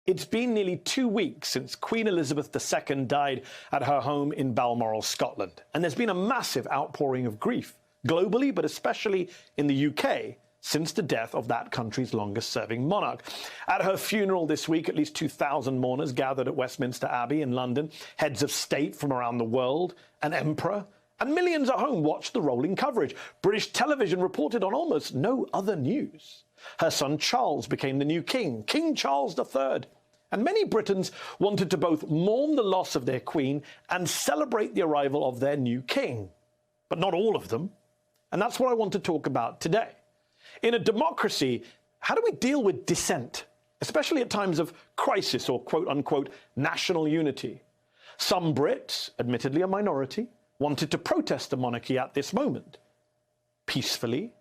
It's been nearly 2 weeks since Queen Elizabeth II died at her home in Balmoral, Scotland, and there's been a massive outpouring of grief, globally but especially in the UK, since the death of that country's longest-serving monarch. At her funeral this week, at least 2,000 mourners gathered at Westminster Abbey in London, heads of state from around the world, an emperor, and millions at home watched the rolling coverage. British television reported on almost no other news. Her son Charles became the new king, King Charles III. And many Britons wanted to both mourn the loss of their queen and celebrate the arrival of their new king. But not all of them. And that's what I want to talk about today. In a democracy, how do we deal with dissent, especially at times of crisis or quote-unquote national unity? Some Brits, admittedly a minority, wanted to protest the monarchy at this moment. Peacefully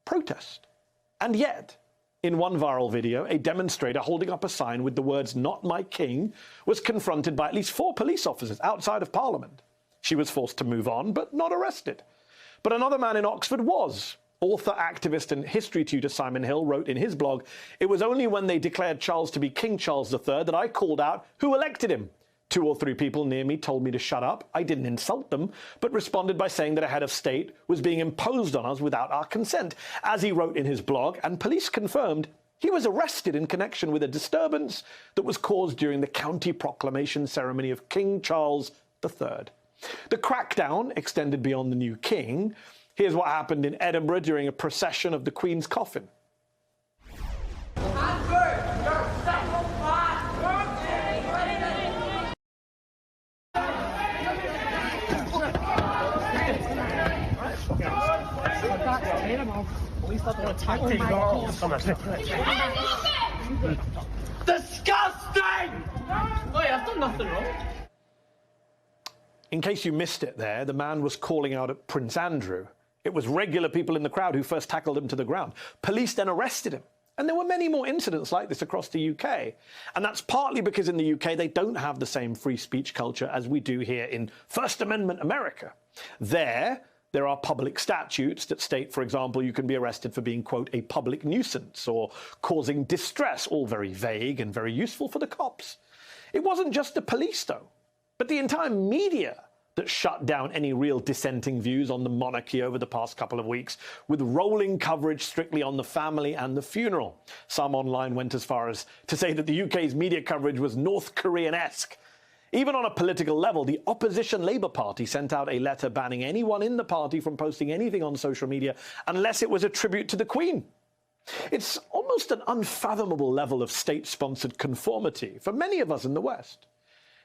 protest. And yet, in one viral video, a demonstrator holding up a sign with the words "Not my king" was confronted by at least 4 police officers outside of Parliament. She was forced to move on, but not arrested. But another man in Oxford was. Author, activist and history tutor Simon Hill wrote in his blog, "It was only when they declared Charles to be King Charles III that I called out who elected him. 2 or 3 people near me told me to shut up. I didn't insult them, but responded by saying that a head of state was being imposed on us without our consent." As he wrote in his blog, and police confirmed, he was arrested in connection with a disturbance that was caused during the county proclamation ceremony of King Charles III. The crackdown extended beyond the new king. Here's what happened in Edinburgh during a procession of the Queen's coffin. Disgusting! I've done nothing wrong. In case you missed it there, the man was calling out at Prince Andrew. It was regular people in the crowd who first tackled him to the ground. Police then arrested him. And there were many more incidents like this across the UK. And that's partly because in the UK they don't have the same free speech culture as we do here in First Amendment America. There are public statutes that state, for example, you can be arrested for being, quote, a public nuisance or causing distress, all very vague and very useful for the cops. It wasn't just the police, though, but the entire media that shut down any real dissenting views on the monarchy over the past couple of weeks, with rolling coverage strictly on the family and the funeral. Some online went as far as to say that the UK's media coverage was North Korean-esque. Even on a political level, the opposition Labour Party sent out a letter banning anyone in the party from posting anything on social media unless it was a tribute to the Queen. It's almost an unfathomable level of state-sponsored conformity for many of us in the West.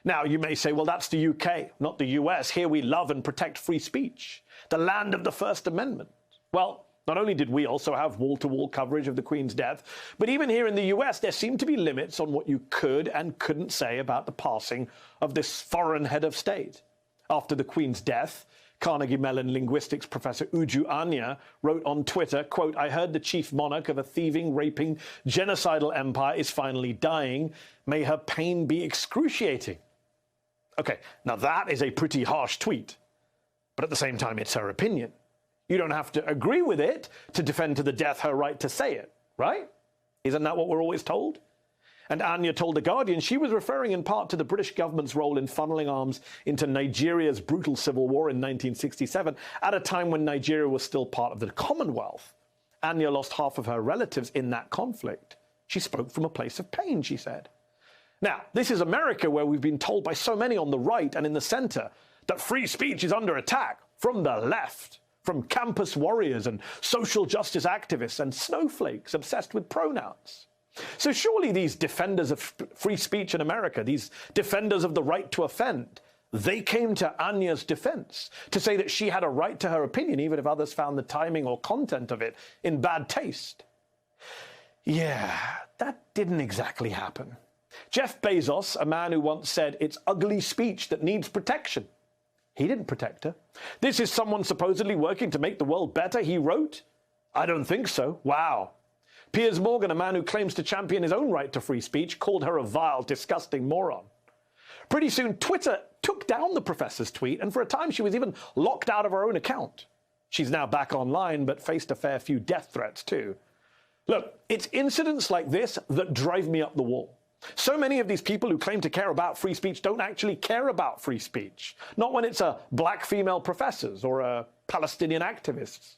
Now, you may say, well, that's the UK, not the US. Here we love and protect free speech, the land of the First Amendment. Well, not only did we also have wall-to-wall coverage of the Queen's death, but even here in the US, there seemed to be limits on what you could and couldn't say about the passing of this foreign head of state. After the Queen's death, Carnegie Mellon linguistics professor Uju Anya wrote on Twitter, quote, "I heard the chief monarch of a thieving, raping, genocidal empire is finally dying. May her pain be excruciating." Okay, now that is a pretty harsh tweet, but at the same time, it's her opinion. You don't have to agree with it to defend to the death her right to say it, right? Isn't that what we're always told? And Anya told The Guardian she was referring in part to the British government's role in funneling arms into Nigeria's brutal civil war in 1967, at a time when Nigeria was still part of the Commonwealth. Anya lost half of her relatives in that conflict. She spoke from a place of pain, she said. Now, this is America, where we've been told by so many on the right and in the center that free speech is under attack from the left, from campus warriors and social justice activists and snowflakes obsessed with pronouns. So surely these defenders of free speech in America, these defenders of the right to offend, they came to Anya's defense to say that she had a right to her opinion, even if others found the timing or content of it in bad taste. Yeah, that didn't exactly happen. Jeff Bezos, a man who once said, "It's ugly speech that needs protection." He didn't protect her. "This is someone supposedly working to make the world better," he wrote. "I don't think so." Wow. Piers Morgan, a man who claims to champion his own right to free speech, called her a vile, disgusting moron. Pretty soon, Twitter took down the professor's tweet, and for a time she was even locked out of her own account. She's now back online, but faced a fair few death threats too. Look, it's incidents like this that drive me up the wall. So many of these people who claim to care about free speech don't actually care about free speech. Not when it's black female professors or Palestinian activists.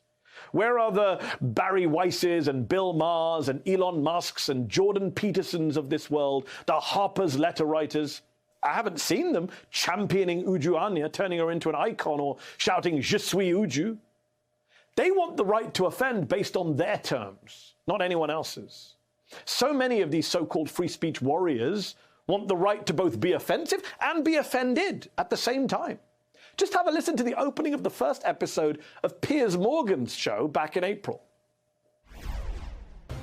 Where are the Barry Weisses and Bill Maher's and Elon Musk's and Jordan Petersons of this world, the Harper's letter writers? I haven't seen them championing Uju Anya, turning her into an icon, or shouting, "Je suis Uju." They want the right to offend based on their terms, not anyone else's. So many of these so-called free speech warriors want the right to both be offensive and be offended at the same time. Just have a listen to the opening of the first episode of Piers Morgan's show back in April.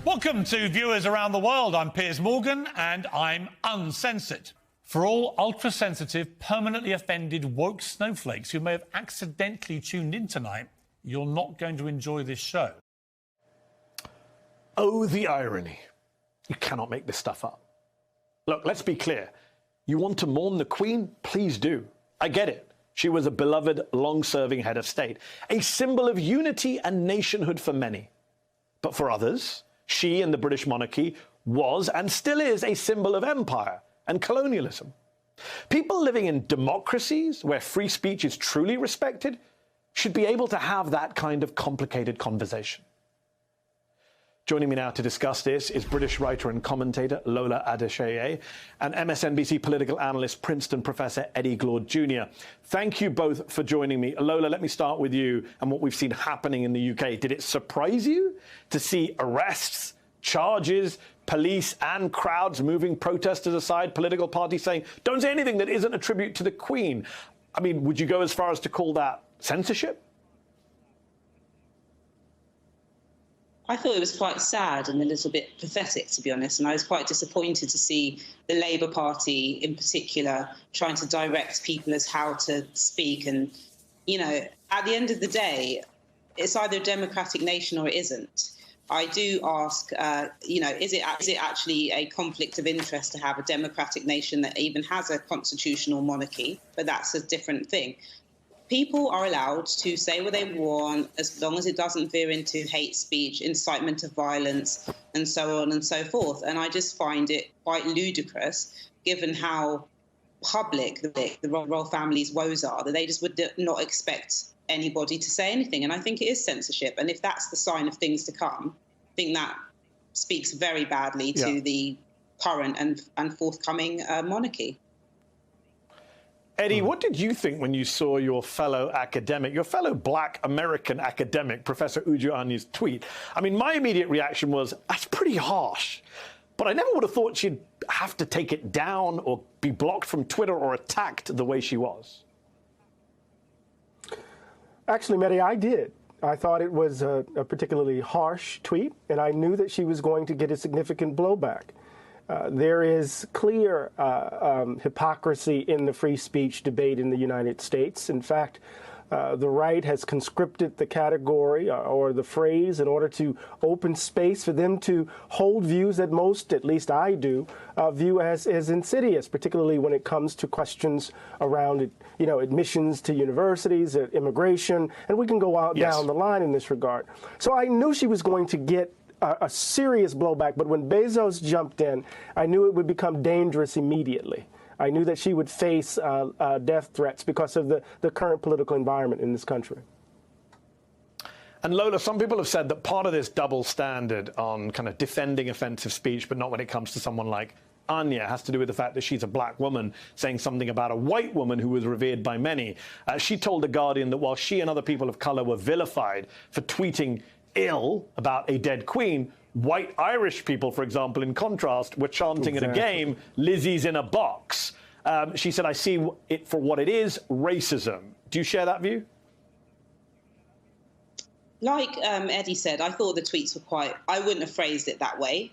Welcome to viewers around the world. I'm Piers Morgan and I'm uncensored. For all ultra-sensitive, permanently offended woke snowflakes who may have accidentally tuned in tonight, you're not going to enjoy this show. Oh, the irony. You cannot make this stuff up. Look, let's be clear. You want to mourn the Queen? Please do. I get it. She was a beloved, long-serving head of state, a symbol of unity and nationhood for many. But for others, she and the British monarchy was and still is a symbol of empire and colonialism. People living in democracies where free speech is truly respected should be able to have that kind of complicated conversation. Joining me now to discuss this is British writer and commentator Lola Adesioye and MSNBC political analyst, Princeton professor Eddie Glaude Jr. Thank you both for joining me. Lola, let me start with you and what we've seen happening in the UK. Did it surprise you to see arrests, charges, police and crowds moving protesters aside, political parties saying, don't say anything that isn't a tribute to the Queen? I mean, would you go as far as to call that censorship? I thought it was quite sad and a little bit pathetic, to be honest, and I was quite disappointed to see the Labour Party in particular trying to direct people as how to speak. And, you know, at the end of the day, it's either a democratic nation or it isn't. I do ask, you know, is it actually a conflict of interest to have a democratic nation that even has a constitutional monarchy? But that's a different thing. People are allowed to say what they want as long as it doesn't veer into hate speech, incitement of violence, and so on and so forth. And I just find it quite ludicrous, given how public the royal family's woes are, that they just would not expect anybody to say anything. And I think it is censorship. And if that's the sign of things to come, I think that speaks very badly to the current and forthcoming monarchy. Eddie, what did you think when you saw your fellow academic, your fellow black American academic, Professor Uju Anya's tweet? I mean, my immediate reaction was, that's pretty harsh. But I never would have thought she'd have to take it down or be blocked from Twitter or attacked the way she was. Actually, Mehdi, I did. I thought it was a particularly harsh tweet, and I knew that she was going to get a significant blowback. There is clear hypocrisy in the free speech debate in the United States. In fact, the right has conscripted the category or the phrase in order to open space for them to hold views that most, at least I do, view as insidious, particularly when it comes to questions around, you know, admissions to universities, immigration, and we can go out down the line in this regard. So I knew she was going to get a serious blowback, but when Bezos jumped in, I knew it would become dangerous immediately. I knew that she would face death threats because of the current political environment in this country. And Lola, some people have said that part of this double standard on kind of defending offensive speech, but not when it comes to someone like Anya, has to do with the fact that she's a black woman saying something about a white woman who was revered by many. She told The Guardian that while she and other people of color were vilified for tweeting ill about a dead queen, white Irish people, for example, in contrast, were chanting in a game, "Lizzie's in a box." She said, I see it for what it is, racism. Do you share that view? Like Eddie said, I thought the tweets were I wouldn't have phrased it that way,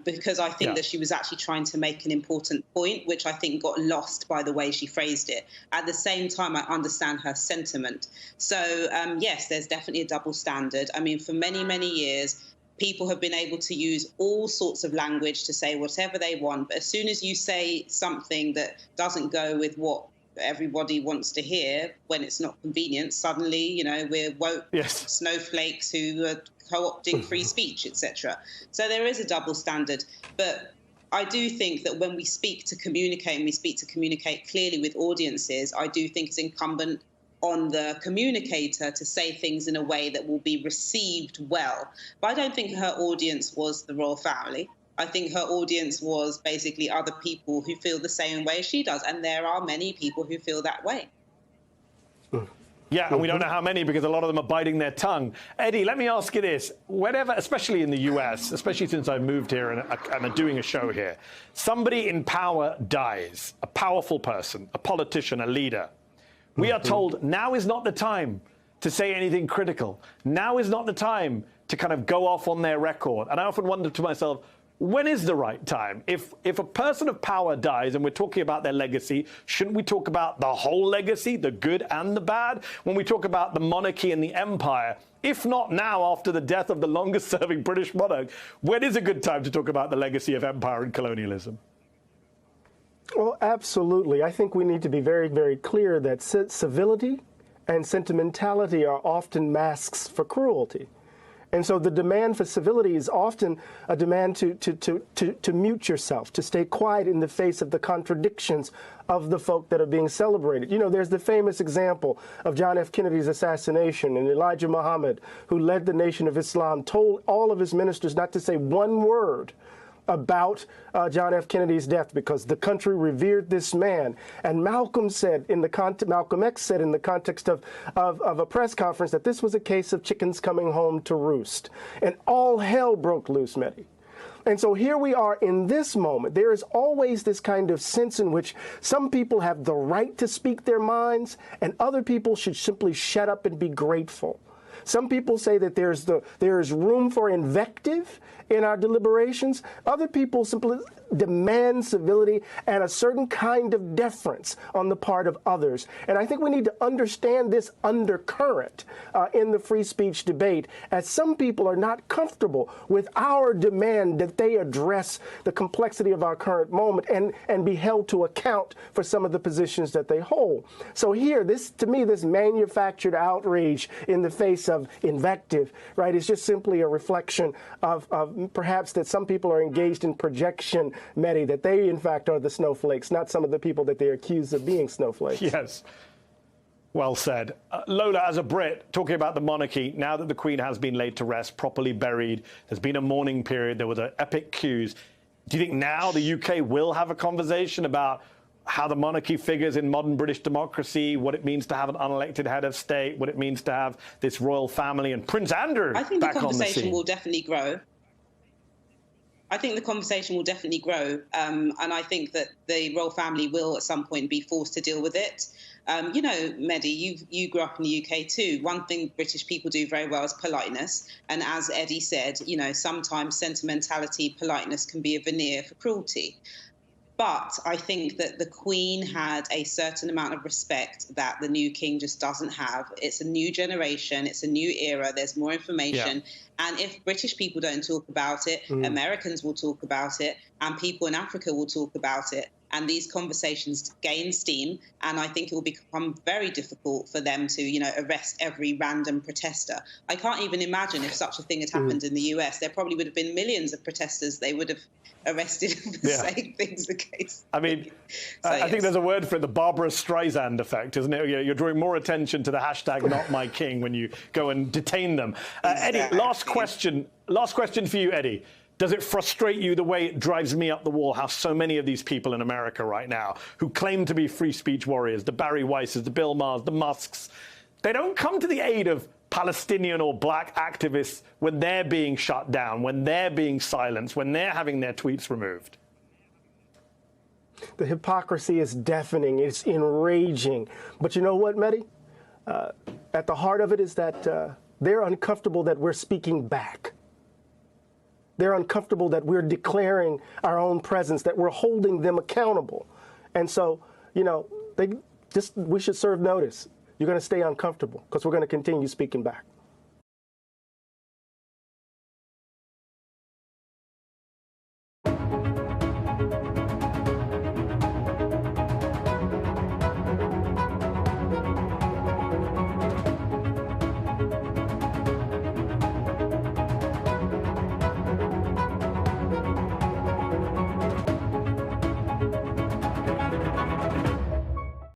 because I think that she was actually trying to make an important point, which I think got lost by the way she phrased it. At the same time, I understand her sentiment. So, yes, there's definitely a double standard. I mean, for many, many years, people have been able to use all sorts of language to say whatever they want. But as soon as you say something that doesn't go with what everybody wants to hear, when it's not convenient, suddenly, you know, we're woke snowflakes who are co-opting free speech, etc. So there is a double standard. But I do think that when we speak to communicate, and we speak to communicate clearly with audiences, I do think it's incumbent on the communicator to say things in a way that will be received well. But I don't think her audience was the royal family. I think her audience was basically other people who feel the same way as she does. And there are many people who feel that way. Yeah, and we don't know how many because a lot of them are biting their tongue. Eddie, let me ask you this. Whenever, especially in the US, especially since I've moved here and I'm doing a show here, somebody in power dies, a powerful person, a politician, a leader. We are told now is not the time to say anything critical. Now is not the time to kind of go off on their record. And I often wonder to myself, when is the right time? If a person of power dies and we're talking about their legacy, shouldn't we talk about the whole legacy, the good and the bad? When we talk about the monarchy and the empire, if not now after the death of the longest serving British monarch, when is a good time to talk about the legacy of empire and colonialism? Well, absolutely. I think we need to be very, very clear that civility and sentimentality are often masks for cruelty. And so the demand for civility is often a demand to mute yourself, to stay quiet in the face of the contradictions of the folk that are being celebrated. You know, there's the famous example of John F. Kennedy's assassination, and Elijah Muhammad, who led the Nation of Islam, told all of his ministers not to say one word about John F. Kennedy's death because the country revered this man. And Malcolm X said in the context of a press conference that this was a case of chickens coming home to roost. And all hell broke loose, Mehdi. And so here we are in this moment. There is always this kind of sense in which some people have the right to speak their minds and other people should simply shut up and be grateful. Some people say that there is room for invective in our deliberations. Other people simply demand civility and a certain kind of deference on the part of others. And I think we need to understand this undercurrent in the free speech debate, as some people are not comfortable with our demand that they address the complexity of our current moment and be held to account for some of the positions that they hold. So here, to me, this manufactured outrage in the face of invective, right, is just simply a reflection of perhaps that some people are engaged in projection, Mehdi, that they, in fact, are the snowflakes, not some of the people that they're accused of being snowflakes. Yes. Well said. Lola, as a Brit, talking about the monarchy, now that the Queen has been laid to rest, properly buried, there's been a mourning period, there was an epic queues. Do you think now the UK will have a conversation about how the monarchy figures in modern British democracy, what it means to have an unelected head of state, what it means to have this royal family and Prince Andrew back on the scene? I think the conversation will definitely grow. I think the conversation will definitely grow, and I think that the royal family will at some point be forced to deal with it. You know, Mehdi, you grew up in the UK too. One thing British people do very well is politeness. And as Eddie said, you know, sometimes sentimentality, politeness can be a veneer for cruelty. But I think that the Queen had a certain amount of respect that the new king just doesn't have. It's a new generation. It's a new era. There's more information. Yeah. And if British people don't talk about it, Americans will talk about it, and people in Africa will talk about it. And these conversations gain steam. And I think it will become very difficult for them to, you know, arrest every random protester. I can't even imagine if such a thing had happened in the US. There probably would have been millions of protesters they would have arrested for saying things against. I mean, I think there's a word for it, the Barbara Streisand effect, isn't it? You're drawing more attention to the hashtag #NotMyKing when you go and detain them. Exactly. Eddie, last question for you, Eddie. Does it frustrate you the way it drives me up the wall how so many of these people in America right now who claim to be free speech warriors, the Barry Weisses, the Bill Mahers, the Musks, they don't come to the aid of Palestinian or black activists when they're being shut down, when they're being silenced, when they're having their tweets removed? The hypocrisy is deafening. It's enraging. But you know what, Mehdi? At the heart of it is that they're uncomfortable that we're speaking back. They're uncomfortable that we're declaring our own presence, that we're holding them accountable. And so, you know, we should serve notice. You're going to stay uncomfortable because we're going to continue speaking back.